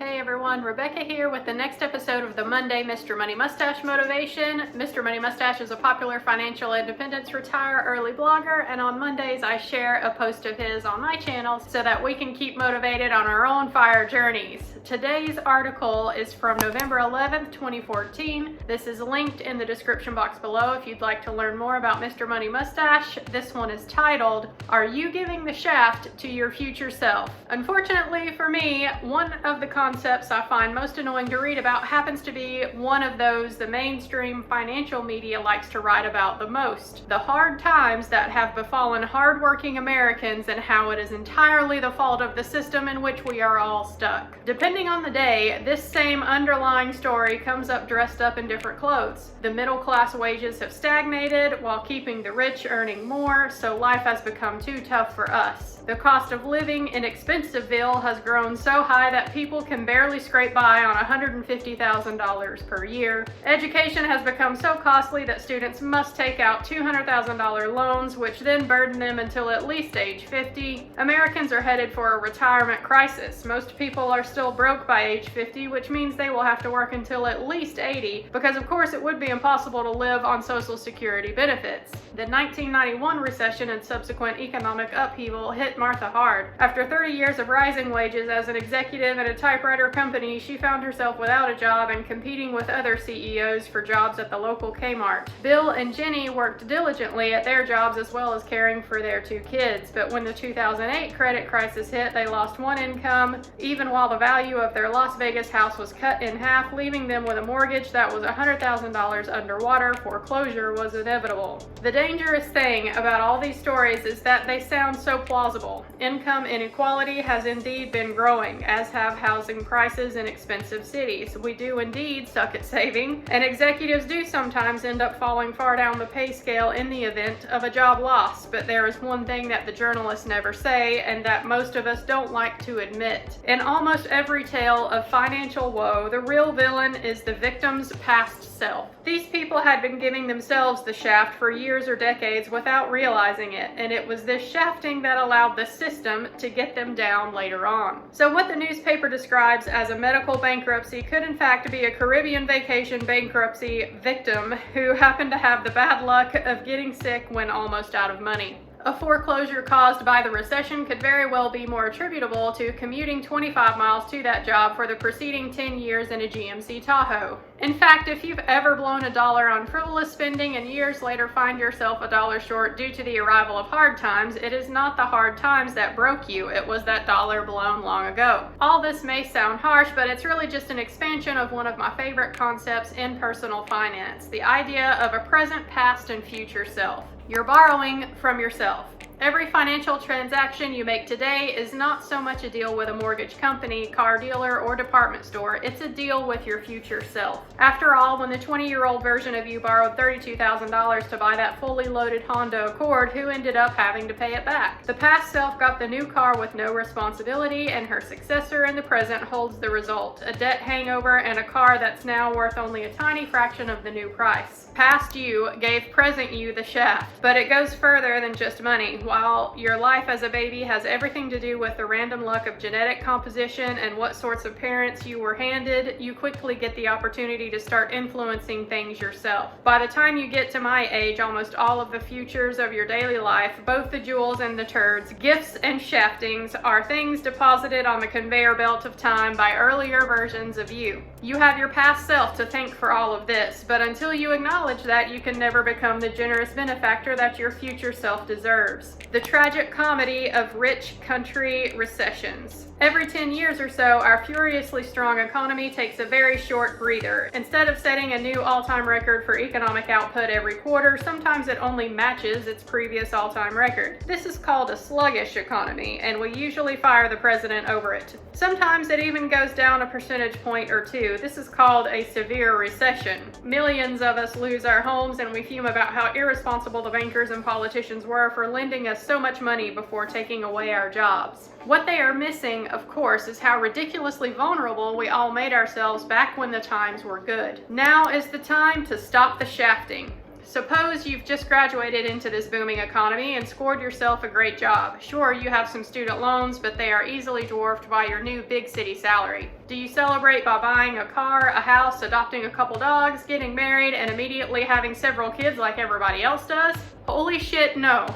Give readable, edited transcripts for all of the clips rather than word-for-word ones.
Hey everyone, Rebecca here with the next episode of the Monday Mr. Money Mustache Motivation. Mr. Money Mustache is a popular financial independence retire early blogger, and on Mondays I share a post of his on my channel so that we can keep motivated on our own fire journeys. Today's article is from November 11th, 2014. This is linked in the description box below if you'd like to learn more about Mr. Money Mustache. This one is titled, Are You Giving the Shaft to Your Future Self? Unfortunately for me, one of the concepts I find most annoying to read about happens to be one of those the mainstream financial media likes to write about the most. The hard times that have befallen hardworking Americans and how it is entirely the fault of the system in which we are all stuck. Depending on the day, this same underlying story comes up dressed up in different clothes. The middle class wages have stagnated while keeping the rich earning more, so life has become too tough for us. The cost of living in Expensiveville has grown so high that people can barely scrape by on $150,000 per year. Education has become so costly that students must take out $200,000 loans, which then burden them until at least age 50. Americans are headed for a retirement crisis. Most people are still broke by age 50, which means they will have to work until at least 80, because of course it would be impossible to live on Social Security benefits. The 1991 recession and subsequent economic upheaval hit Martha hard. After 30 years of rising wages as an executive at a typewriter company, she found herself without a job and competing with other CEOs for jobs at the local Kmart. Bill and Jenny worked diligently at their jobs as well as caring for their two kids, but when the 2008 credit crisis hit, they lost one income, even while the value of their Las Vegas house was cut in half, leaving them with a mortgage that was $100,000 underwater. Foreclosure was inevitable. The dangerous thing about all these stories is that they sound so plausible. Income inequality has indeed been growing, as have housing prices in expensive cities. We do indeed suck at saving, and executives do sometimes end up falling far down the pay scale in the event of a job loss. But there is one thing that the journalists never say, and that most of us don't like to admit. In almost every tale of financial woe, the real villain is the victim's past self. These people had been giving themselves the shaft for years or decades without realizing it, and it was this shafting that allowed the system to get them down later on. So what the newspaper describes as a medical bankruptcy could in fact be a Caribbean vacation bankruptcy victim who happened to have the bad luck of getting sick when almost out of money. A foreclosure caused by the recession could very well be more attributable to commuting 25 miles to that job for the preceding 10 years in a GMC Tahoe. In fact, if you've ever blown $1 on frivolous spending and years later find yourself $1 short due to the arrival of hard times, it is not the hard times that broke you, it was that dollar blown long ago. All this may sound harsh, but it's really just an expansion of one of my favorite concepts in personal finance, the idea of a present, past, and future self. You're borrowing from yourself. Every financial transaction you make today is not so much a deal with a mortgage company, car dealer, or department store. It's a deal with your future self. After all, when the 20-year-old version of you borrowed $32,000 to buy that fully loaded Honda Accord, who ended up having to pay it back? The past self got the new car with no responsibility, and her successor in the present holds the result, a debt hangover and a car that's now worth only a tiny fraction of the new price. Past you gave present you the shaft, but it goes further than just money. While your life as a baby has everything to do with the random luck of genetic composition and what sorts of parents you were handed, you quickly get the opportunity to start influencing things yourself. By the time you get to my age, almost all of the futures of your daily life, both the jewels and the turds, gifts and shaftings, are things deposited on the conveyor belt of time by earlier versions of you. You have your past self to thank for all of this, but until you acknowledge that, you can never become the generous benefactor that your future self deserves. The tragic comedy of rich country recessions. Every 10 years or so, our furiously strong economy takes a very short breather. Instead of setting a new all-time record for economic output every quarter, sometimes it only matches its previous all-time record. This is called a sluggish economy, and we usually fire the president over it. Sometimes it even goes down a percentage point or two. This is called a severe recession. Millions of us lose our homes, and we fume about how irresponsible the bankers and politicians were for lending us so much money before taking away our jobs. What they are missing, of course, is how ridiculously vulnerable we all made ourselves back when the times were good. Now is the time to stop the shafting. Suppose you've just graduated into this booming economy and scored yourself a great job. Sure, you have some student loans, but they are easily dwarfed by your new big city salary. Do you celebrate by buying a car, a house, adopting a couple dogs, getting married, and immediately having several kids like everybody else does? Holy shit, no.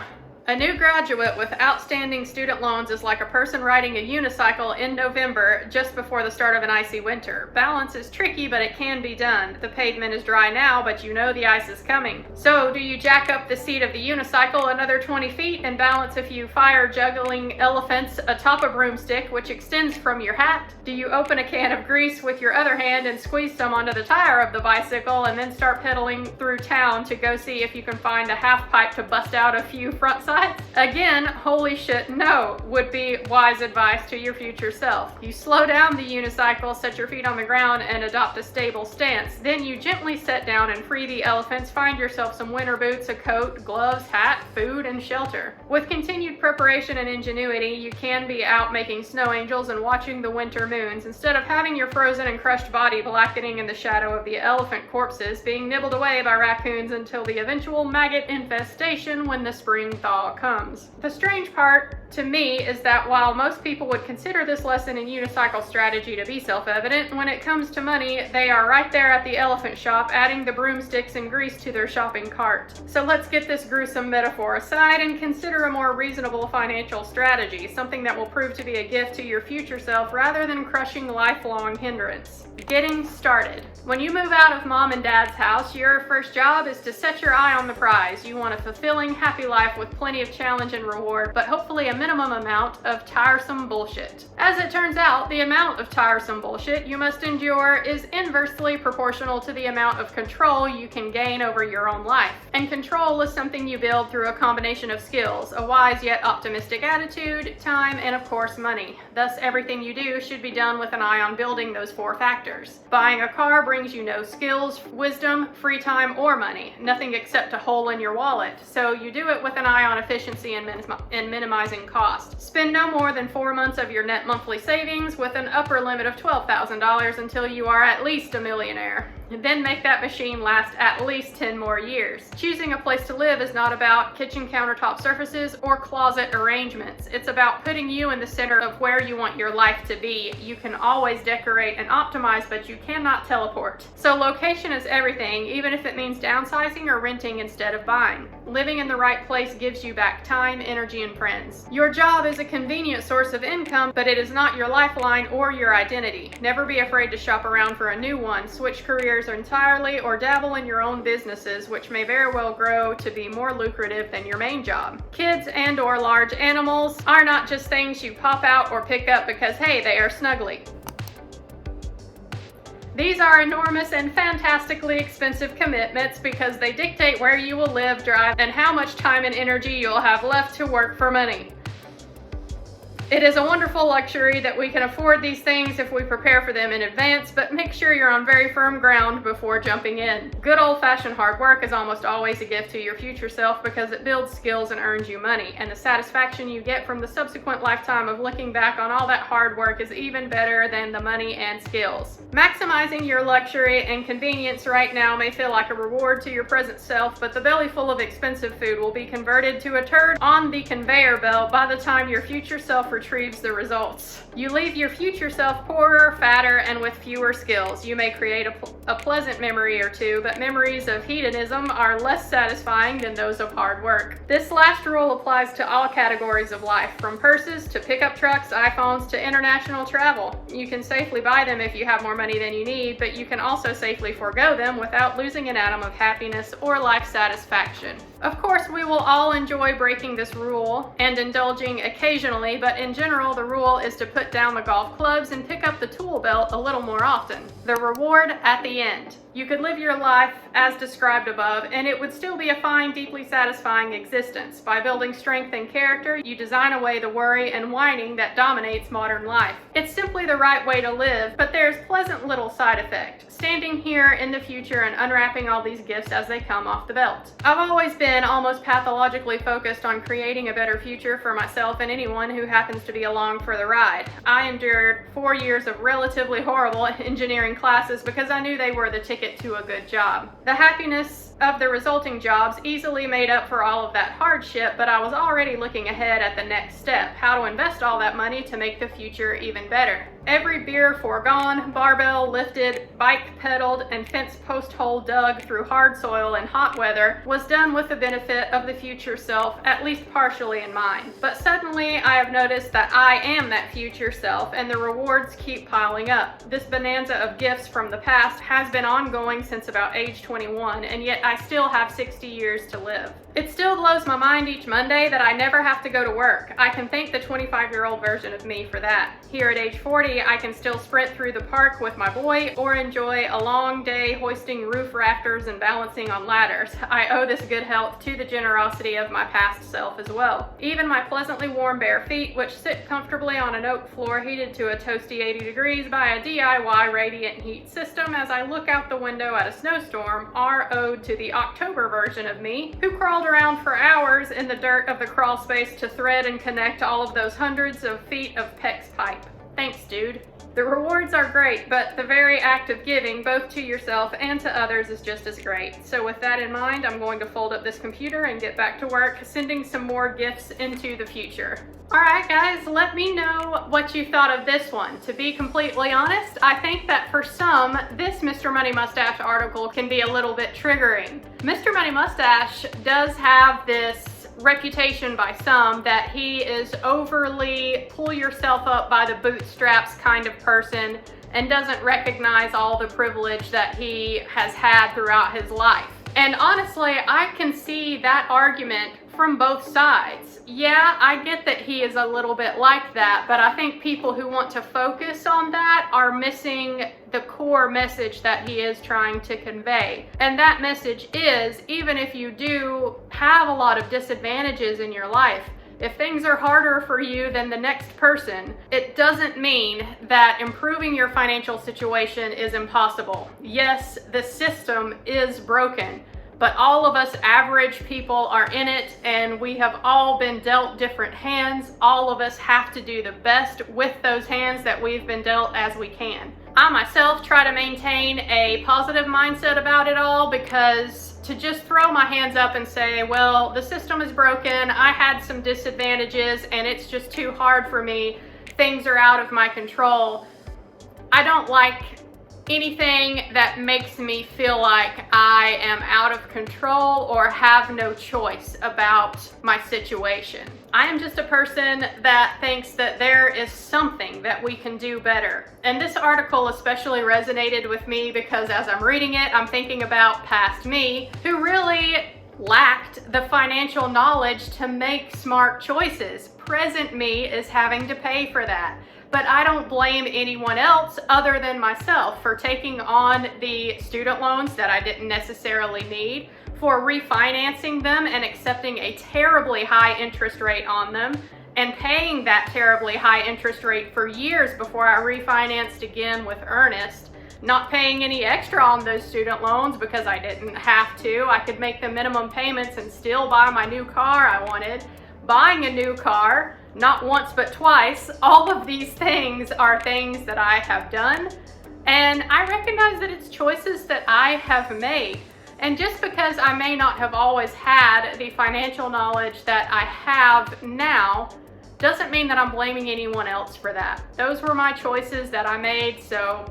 A new graduate with outstanding student loans is like a person riding a unicycle in November just before the start of an icy winter. Balance is tricky, but it can be done. The pavement is dry now, but you know the ice is coming. So, do you jack up the seat of the unicycle another 20 feet and balance a few fire juggling elephants atop a broomstick which extends from your hat? Do you open a can of grease with your other hand and squeeze some onto the tire of the bicycle and then start pedaling through town to go see if you can find a half pipe to bust out a few front sides? Again, holy shit, no, would be wise advice to your future self. You slow down the unicycle, set your feet on the ground, and adopt a stable stance. Then you gently set down and free the elephants, find yourself some winter boots, a coat, gloves, hat, food, and shelter. With continued preparation and ingenuity, you can be out making snow angels and watching the winter moons, instead of having your frozen and crushed body blackening in the shadow of the elephant corpses, being nibbled away by raccoons until the eventual maggot infestation when the spring thaw comes. The strange part to me is that while most people would consider this lesson in unicycle strategy to be self-evident, when it comes to money, they are right there at the elephant shop adding the broomsticks and grease to their shopping cart. So let's get this gruesome metaphor aside and consider a more reasonable financial strategy, something that will prove to be a gift to your future self rather than crushing lifelong hindrance. Getting started. When you move out of mom and dad's house, your first job is to set your eye on the prize. You want a fulfilling, happy life with plenty of challenge and reward, but hopefully a minimum amount of tiresome bullshit. As it turns out, the amount of tiresome bullshit you must endure is inversely proportional to the amount of control you can gain over your own life. And control is something you build through a combination of skills, a wise yet optimistic attitude, time, and of course money. Thus, everything you do should be done with an eye on building those four factors. Buying a car brings you no skills, wisdom, free time, or money. Nothing except a hole in your wallet. So you do it with an eye on efficiency and minimizing cost. Spend no more than 4 months of your net monthly savings with an upper limit of $12,000 until you are at least a millionaire. Then make that machine last at least 10 more years. Choosing a place to live is not about kitchen countertop surfaces or closet arrangements. It's about putting you in the center of where you want your life to be. You can always decorate and optimize, but you cannot teleport. So location is everything, even if it means downsizing or renting instead of buying. Living in the right place gives you back time, energy, and friends. Your job is a convenient source of income, but it is not your lifeline or your identity. Never be afraid to shop around for a new one. Switch careers entirely or dabble in your own businesses, which may very well grow to be more lucrative than your main job. Kids and or large animals are not just things you pop out or pick up because, hey, they are snuggly. These are enormous and fantastically expensive commitments because they dictate where you will live, drive, and how much time and energy you'll have left to work for money. It is a wonderful luxury that we can afford these things if we prepare for them in advance, but make sure you're on very firm ground before jumping in. Good old-fashioned hard work is almost always a gift to your future self because it builds skills and earns you money, and the satisfaction you get from the subsequent lifetime of looking back on all that hard work is even better than the money and skills. Maximizing your luxury and convenience right now may feel like a reward to your present self, but the belly full of expensive food will be converted to a turd on the conveyor belt by the time your future self retrieves the results. You leave your future self poorer, fatter, and with fewer skills. You may create a pleasant memory or two, but memories of hedonism are less satisfying than those of hard work. This last rule applies to all categories of life, from purses to pickup trucks, iPhones to international travel. You can safely buy them if you have more money than you need, but you can also safely forego them without losing an atom of happiness or life satisfaction. Of course, we will all enjoy breaking this rule and indulging occasionally, but in general, the rule is to put down the golf clubs and pick up the tool belt a little more often. The reward at the end. You could live your life as described above, and it would still be a fine, deeply satisfying existence. By building strength and character, you design away the worry and whining that dominates modern life. It's simply the right way to live, but there's pleasant little side effect. Standing here in the future and unwrapping all these gifts as they come off the belt. I've always been almost pathologically focused on creating a better future for myself and anyone who happens to be along for the ride. I endured 4 years of relatively horrible engineering classes because I knew they were the ticket to a good job. The happiness of the resulting jobs easily made up for all of that hardship, but I was already looking ahead at the next step, how to invest all that money to make the future even better. Every beer foregone, barbell lifted, bike pedaled, and fence post hole dug through hard soil and hot weather was done with the benefit of the future self, at least partially in mind. But suddenly I have noticed that I am that future self, and the rewards keep piling up. This bonanza of gifts from the past has been ongoing since about age 21, and yet I still have 60 years to live. It still blows my mind each Monday that I never have to go to work. I can thank the 25-year-old version of me for that. Here at age 40, I can still sprint through the park with my boy or enjoy a long day hoisting roof rafters and balancing on ladders. I owe this good health to the generosity of my past self as well. Even my pleasantly warm bare feet, which sit comfortably on an oak floor heated to a toasty 80 degrees by a DIY radiant heat system as I look out the window at a snowstorm, are owed to the October version of me, who crawled around for hours in the dirt of the crawl space to thread and connect all of those hundreds of feet of PEX pipe. Thanks, dude. The rewards are great, but the very act of giving, both to yourself and to others, is just as great. So with that in mind, I'm going to fold up this computer and get back to work, sending some more gifts into the future. All right, guys, let me know what you thought of this one. To be completely honest, I think that for some, this Mr. Money Mustache article can be a little bit triggering. Mr. Money Mustache does have this reputation by some that he is overly pull yourself up by the bootstraps kind of person and doesn't recognize all the privilege that he has had throughout his life. And honestly, I can see that argument from both sides. Yeah, I get that he is a little bit like that, but I think people who want to focus on that are missing the core message that he is trying to convey. And that message is, even if you do have a lot of disadvantages in your life, if things are harder for you than the next person, it doesn't mean that improving your financial situation is impossible. Yes, the system is broken, but all of us average people are in it, and we have all been dealt different hands. All of us have to do the best with those hands that we've been dealt as we can. I myself try to maintain a positive mindset about it all, because to just throw my hands up and say, well, the system is broken, I had some disadvantages and it's just too hard for me, things are out of my control. I don't like anything that makes me feel like I am out of control or have no choice about my situation. I am just a person that thinks that there is something that we can do better. And this article especially resonated with me because as I'm reading it, I'm thinking about past me, who really lacked the financial knowledge to make smart choices. Present me is having to pay for that. But I don't blame anyone else other than myself for taking on the student loans that I didn't necessarily need, for refinancing them and accepting a terribly high interest rate on them, and paying that terribly high interest rate for years before I refinanced again with earnest, not paying any extra on those student loans because I didn't have to. I could make the minimum payments and still buy my new car I wanted, buying a new car, not once but twice. All of these things are things that I have done, and I recognize that it's choices that I have made. And just because I may not have always had the financial knowledge that I have now, doesn't mean that I'm blaming anyone else for that. Those were my choices that I made, so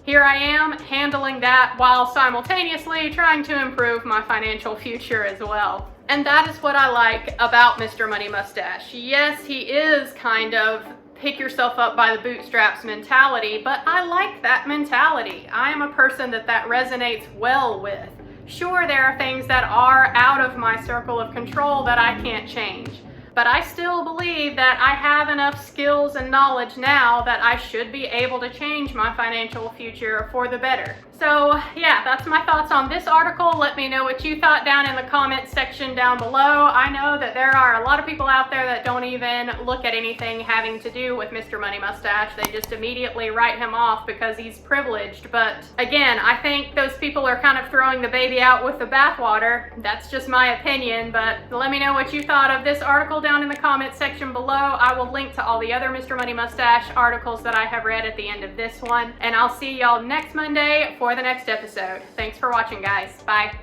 here I am handling that while simultaneously trying to improve my financial future as well. And that is what I like about Mr. Money Mustache. Yes, he is kind of pick yourself up by the bootstraps mentality, but I like that mentality. I am a person that resonates well with. Sure, there are things that are out of my circle of control that I can't change, but I still believe that I have enough skills and knowledge now that I should be able to change my financial future for the better. So yeah, that's my thoughts on this article. Let me know what you thought down in the comments section down below. I know that there are a lot of people out there that don't even look at anything having to do with Mr. Money Mustache. They just immediately write him off because he's privileged. But again, I think those people are kind of throwing the baby out with the bathwater. That's just my opinion, but let me know what you thought of this article down in the comments section below. I will link to all the other Mr. Money Mustache articles that I have read at the end of this one, and I'll see y'all next Monday for the next episode. Thanks for watching, guys. Bye.